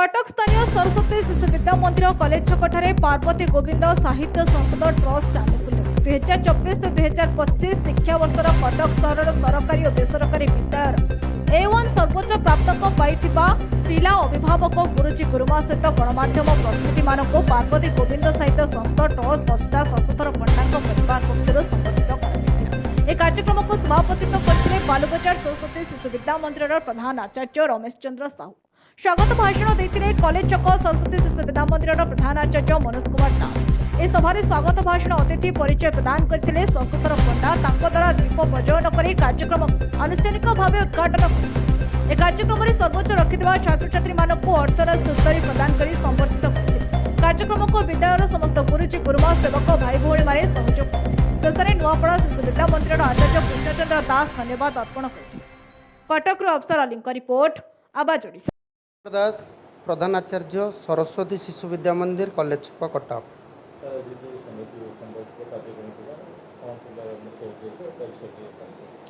कटक स्थानीय सरस्वती शिशु विद्या मंदिर कॉलेज छकठारे पार्वती गोविंद साहित्य संसद ट्रस्ट आनुकूल्य 2024-2025 शिक्षा वर्षर कटक सहर सरकारी और बेसरकारी विद्यालय A1 सर्वोच्च प्राप्तक पाइथिबा पिला अभिभावक गुरुजी गुरुमा सहित गणमाध्यम प्रतिनिधि मानक पार्वती गोविंद साहित्य संसद ट्रस्ट षष्ठा शशधर पंडा परिवार पक्षर संबर्धित कर कार्यक्रम को सभापतित्व करते बालुबजार सरस्वती शिशु विद्या मंदिर प्रधान आचार्य रमेश चंद्र साहू स्वागत भाषण देते कॉलेज छक सरस्वती शिशु विद्या मंदिर प्रधान आचार्य मनोज कुमार दास। इस सभारे स्वागत भाषण अतिथि परिचय प्रदान करते शशधर पंडा द्वारा दीप प्रज्वलन कर कार्यक्रम आनुष्ठानिक भाव उद्घाटन कर कार्यक्रम में सर्वोच्च रखिथिबा छात्र छात्री मानक अर्थराशि उत्तरी प्रदान कर संबर्धित करते कार्यक्रम को विद्यालय समस्त गुरुजी गुरुमा सेवक भाई भौणी माने सहयोग करते शेष में नुआपड़ा शिशु विद्या मंदिर आचार्य कृष्णचंद्र दास धन्यवाद अर्पण करते। कटक अफसर अली रिपोर्ट आवाज ओडिशा। दास प्रधान आचार्य सरस्वती शिशु विद्या मंदिर कॉलेज कटक।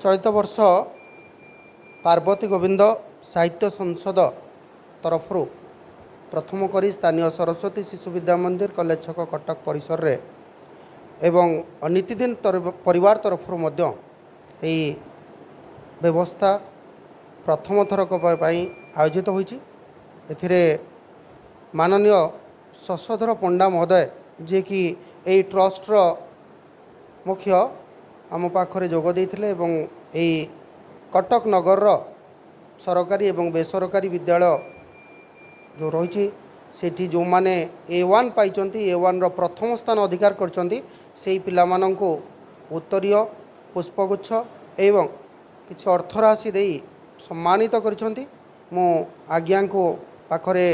चलित वर्ष पार्वती गोविंद साहित्य संसद तरफ प्रथम करी स्थानीय सरस्वती शिशु विद्या मंदिर कॉलेज छक कटक परिसर रे एवं नीतिदिन परिवार तरफ व्यवस्था प्रथम थरक आयोजित होइछि। एथिरे माननीय शशधर पंडा महोदय जे कि एई ट्रस्टर मुख्य आम पाखरे जोग देइथिले एवं एई कटक नगर सरकारी एवं बेसरकारी विद्यालय जो रही सेठी जो माने A1 पाइचंती A1 रो प्रथम स्थान अधिकार करचंती सेई पिला मानंको उत्तरीय पुष्पगुच्छ एवं किछि अर्थराशि देई सम्मानित करचंती। मो आज्ञा को पाखरे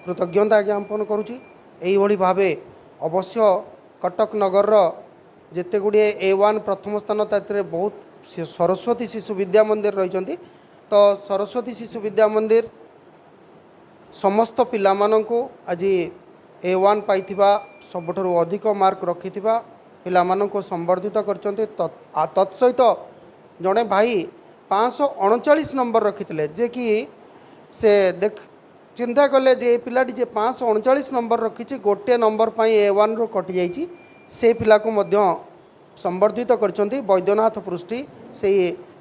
कृतज्ञता ज्ञापन करुच्ची। एइभଳି भावे अवश्य कटक नगर जेते गुड़े A1 प्रथम स्थान तातिर बहुत सरस्वती शिशु विद्या मंदिर रही। तो सरस्वती शिशु विद्या मंदिर समस्त पिला मानंको आज A1 पाइथिबा सबठुरु अधिक मार्क रखिथिबा पिला मानंको संबर्धित करचंती। तत्सहित जड़े भाई 539 नंबर रखिथिले जे कि से देख चिंता कले जे पिलाटी जे 539 नंबर रखी गोटे नंबर पर A1 रो कटि जाइए से पिला को मध्य संबर्धित करचंती। वैद्यनाथ पृष्टि से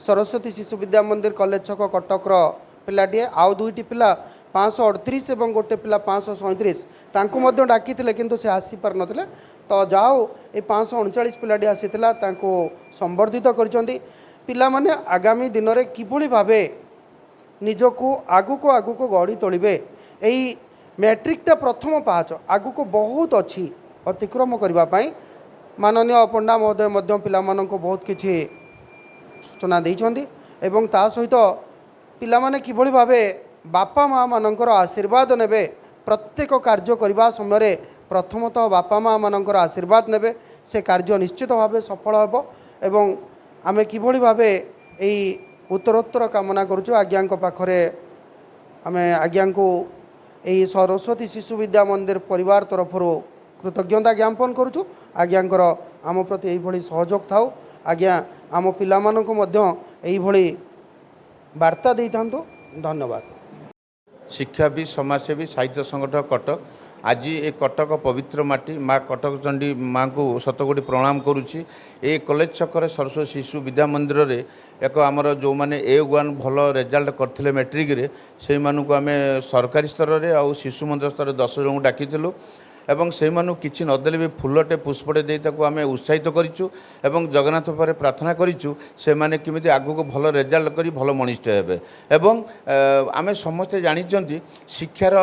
सरस्वती शिशु विद्या मंदिर कॉलेज छक कटक पिलाटी आउ दुईटी पिला 538 एवं गोटे पिला 537 तांको मध्य डाकी किंतु से आसी पार नथिले। तो जाओ ये 539 पिलाटी आसीथिला तांको संबर्धित करचंती। पिला माने आगामी दिन में किभली भावे निजको आगु को गढ़ी तोलिबे एई मैट्रिकटा प्रथम पाहाच आगु को बहुत अच्छी अतिक्रम करबा पई माननीय पंडा महोदय मध्य पिला मानको बहुत किछि सूचना देइछंती एवं ता सहित पिला माने किभली भावे बापा माँ मानकर आशीर्वाद नेबे प्रत्येक कार्य करबा समय प्रथमतः बापा माँ मानकर आशीर्वाद नेबे से कार्य निश्चित भावे सफल हेबो एवं आमे किभली भावे एई उत्तरोत्तर कामना करुचु। आज्ञा पाखरे आमे आज्ञा को यही सरस्वती शिशु विद्या मंदिर परिवार तरफ कृतज्ञता ज्ञापन करुचु। आज्ञांकर आम प्रति यही सहयोग थाउ। आज्ञा आम पिला माननको मध्य यही वार्ता दे था। धन्यवाद। शिक्षाविद समाजसेवी साहित्य संगठन कटक आज ए कटक पवित्र माटी माँ कटक चंडी माँ को शतकोटी प्रणाम करुच्ची। ए कॉलेज छकर सरस्वती शिशु विद्या मंदिर रे एक आमर जो मैंने A1 भल रेजल्ट करते मैट्रिक रे से मानू आम सरकारी स्तर में आउ शिशु मंदिर स्तर 10 जन डाकी एवं से मानू किछि नदेले भी फुलटे पुष्पटे दे ताको आमे उत्साहित करिचु एवं जगन्नाथ पर प्रार्थना करिचु से माने किमिति आगु को भल रेजल्ट करी भल मनिष्ठ हेबे एवं आमे समस्ते जानिचंती शिक्षार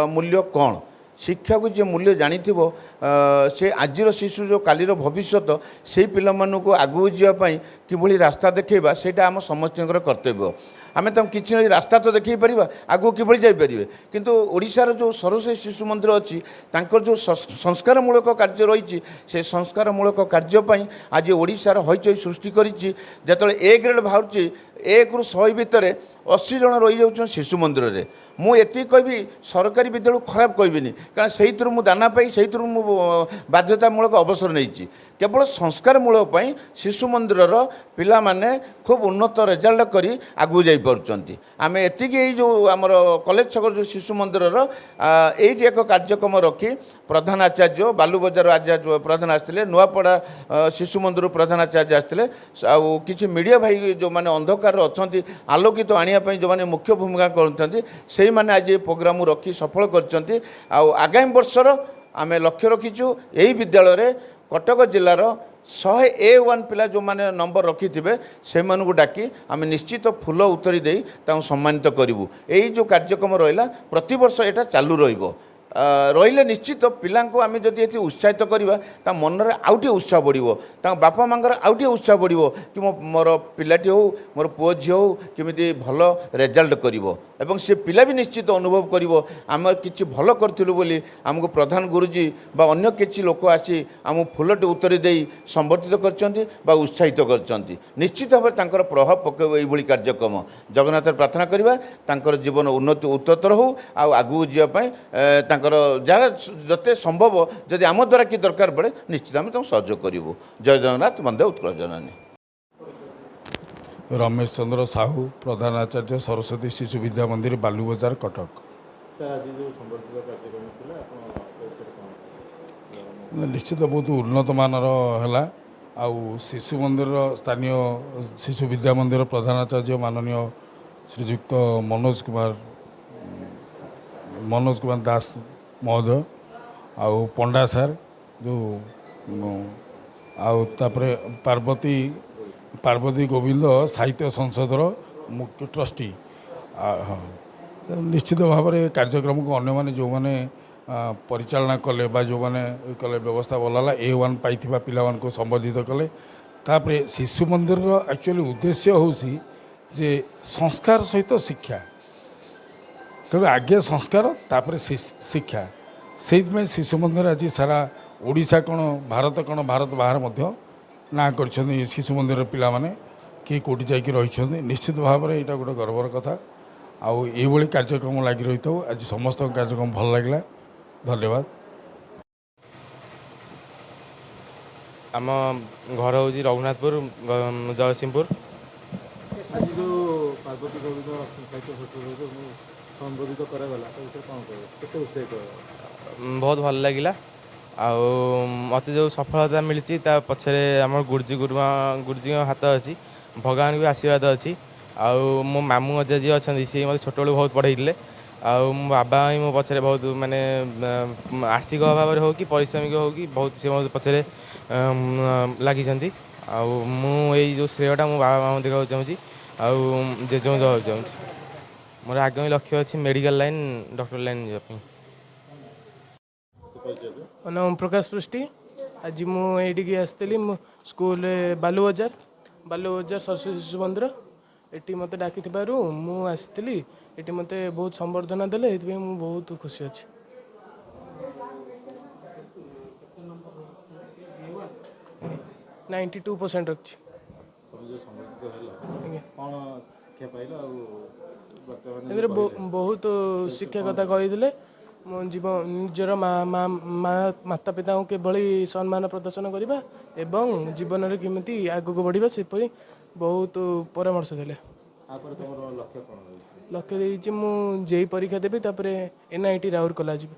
मूल्य कौन। शिक्षा को जो मूल्य जानी से आजिर शिशु जो कालीर भविष्यत से पिला को आगू जावाई किभली रास्ता देखा सेटा आम समस्त कर्तव्य। आम तुम कि रास्ता तो देखी पार आगू किभली जापर किंतु ओडिशार जो सरस्वती शिशु मंदिर अच्छी तांकर जो संस्कारमूलक कार्य रही से संस्कारमूलक कार्यपाई आज ओडिशार हईचई सृष्टि करिछि। जेतले A ग्रेड बाहर 1 ରୁ 100 भितर 80 जन रही जाऊँ शिशु मंदिर में। मुझे कहबी सरकारी विद्यालय खराब कहबिनी कारण से मु दाना पाई से मु बाध्यतामूलक अवसर नहीं केवल संस्कारमूलक शिशु मंदिर पिला माने खूब उन्नत रेजल्ट करी आगू जाई ଯାଇପାରୁଛନ୍ତି। ଆମେ ଏତିକି ଏଇ ଯେଉଁ ଆମର କଲେଜ ଛକର ଯେଉଁ ଶିଶୁ ମନ୍ଦିରର ଏଇଠି ଏକ କାର୍ଯ୍ୟକ୍ରମ ରଖି ପ୍ରଧାନ ଆଚାର୍ଯ୍ୟ ବାଲୁବଜାର ଆଚାର୍ଯ୍ୟ ପ୍ରଧାନ ଆସିଥିଲେ, ନୂଆପଡ଼ା ଶିଶୁ ମନ୍ଦିର ପ୍ରଧାନ ଆଚାର୍ଯ୍ୟ ଆସିଥିଲେ, ଆଉ କିଛି ମିଡ଼ିଆ ଭାଇ ଯେଉଁମାନେ ଅନ୍ଧକାରରେ ଅଛନ୍ତି ଆଲୋକିତ ଆଣିବା ପାଇଁ ଯେଉଁମାନେ ମୁଖ୍ୟ ଭୂମିକା କରୁଛନ୍ତି ସେଇମାନେ ଆଜି ଏ ପ୍ରୋଗ୍ରାମ ରଖି ସଫଳ କରିଛନ୍ତି। ଆଉ ଆଗାମୀ ବର୍ଷର ଆମେ ଲକ୍ଷ୍ୟ ରଖିଛୁ ଏହି ବିଦ୍ୟାଳୟରେ କଟକ ଜିଲ୍ଲାର 100A1 ପିଲା ଯେଉଁମାନେ ନମ୍ବର ରଖିଥିବେ ସେମାନଙ୍କୁ ଡାକି ଆମେ ନିଶ୍ଚିତ ଫୁଲ ଉତ୍ତରୀ ଦେଇ ତାଙ୍କୁ ସମ୍ମାନିତ କରିବୁ। ଏଇ ଯେଉଁ କାର୍ଯ୍ୟକ୍ରମ ରହିଲା ପ୍ରତିବର୍ଷ ଏଇଟା ଚାଲୁ ରହିବ। ରହିଲେ ନିଶ୍ଚିତ ପିଲାଙ୍କୁ ଆମେ ଯଦି ଏଠି ଉତ୍ସାହିତ କରିବା ତା ମନରେ ଆଉ ଟିକିଏ ଉତ୍ସାହ ବଢ଼ିବ, ତାଙ୍କ ବାପା ମାଆଙ୍କର ଆଉ ଟିକିଏ ଉତ୍ସାହ ବଢ଼ିବ କି ମୋର ପିଲାଟି ହେଉ ମୋର ପୁଅ ଝିଅ ହେଉ କେମିତି ଭଲ ରେଜଲ୍ଟ କରିବ ଏବଂ ସେ ପିଲା ବି ନିଶ୍ଚିତ ଅନୁଭବ କରିବ ଆମେ କିଛି ଭଲ କରିଥିଲୁ ବୋଲି ଆମକୁ ପ୍ରଧାନ ଗୁରୁଜୀ ବା ଅନ୍ୟ କିଛି ଲୋକ ଆସି ଆମକୁ ଫୁଲଟି ଉତ୍ତରୀ ଦେଇ ସମ୍ବର୍ଦ୍ଧିତ କରିଛନ୍ତି ବା ଉତ୍ସାହିତ କରିଛନ୍ତି। ନିଶ୍ଚିତ ଭାବରେ ତାଙ୍କର ପ୍ରଭାବ ପକାଇବ ଏଇଭଳି କାର୍ଯ୍ୟକ୍ରମ। ଜଗନ୍ନାଥର ପ୍ରାର୍ଥନା କରିବା ତାଙ୍କର ଜୀବନ ଉନ୍ନତି ଉତ୍ତର ହେଉ ଆଉ ଆଗକୁ ଯିବା ପାଇଁ ତାଙ୍କର ଯାହା ଯେତେ ସମ୍ଭବ ଯଦି ଆମ ଦ୍ୱାରା କି ଦରକାର ପଡ଼େ ନିଶ୍ଚିତ ଆମେ ତାଙ୍କୁ ସହଯୋଗ କରିବୁ। ଜୟ ଜଗନ୍ନାଥ, ବନ୍ଦେ ଉତ୍କଳ ଜନନୀ। रमेश चंद्र साहू, प्रधान आचार्य सरस्वती शिशु विद्या मंदिर बालुबजार कटक। निश्चित बहुत उन्नत मानर है आउ शिशु मंदिर स्थानीय शिशु विद्या मंदिर प्रधान आचार्य माननीय श्रीजुक्त मनोज कुमार दास महोदय आउ पंडा सार जो आउ तापरे पार्वती गोविंद साहित्य संसदर मुख्य ट्रस्टी। हाँ, निश्चित भाव में कार्यक्रम को अन्य माने जो माने परिचालना कले बा जो माने कले व्यवस्था भल A1 पाई पिला को संबोधित कले। तापरे शिशु मंदिर एक्चुअली उद्देश्य होउसी जे संस्कार सहित शिक्षा, तेणु आगे संस्कार तापरे शिक्षा से शिशु मंदिर आज सारा ओडिशा कौन भारत बाहर मध्य ना कर शिशु मंदिर पिला माने किए कौटी जाकि रही। निश्चित भाव में यहाँ गोटे गर्वर कथा आउ ये कार्यक्रम लगी रही था। आज समस्त कार्यक्रम भल लगे, धन्यवाद। आम घर हूँ रघुनाथपुर जगतसिंहपुर। आज जो पार्वती गोविंद साहित्य संबोधित करागला केते उत्साहित बहुत भल लगिला। मत जो सफलता मिली पछरे आम गुरुजी हाथ अच्छी, भगवान भी आशीर्वाद अच्छी। मो मामू अजा जी अच्छा सी मत छोट बेलू बहुत पढ़े मो बाबा ही मो पछरे बहुत माने आर्थिक अभाव हो कि परिश्रमिक हो कि बहुत सी मो पछरे लगी। जो श्रेयटा मो बाबा मामू देखा चाहूँगी जेजे देवा चाहूँ। मोर आगामी लक्ष्य अच्छी मेडिकल लाइन डॉक्टर लाइन जावाई। ओम प्रकाश पृष्टि। आज मुझे आसती स्कूल बालुबजार सरस्वती शिशु मंदिर ये मत डाकी मुझे ये मत बहुत संबर्धना देले, ये बहुत खुशी अच्छी। 92% रखी। बहुत शिक्षा कथा कही मो जीवन निजर माता पिता को किभली सम्मान प्रदर्शन करवा एवं जीवन में केमिति आगक बढ़िबा से बहुत परामर्श देले। लक्ष्य देछि मु जेई परीक्षा देबी तापरे NIT राउरकेला जीवी।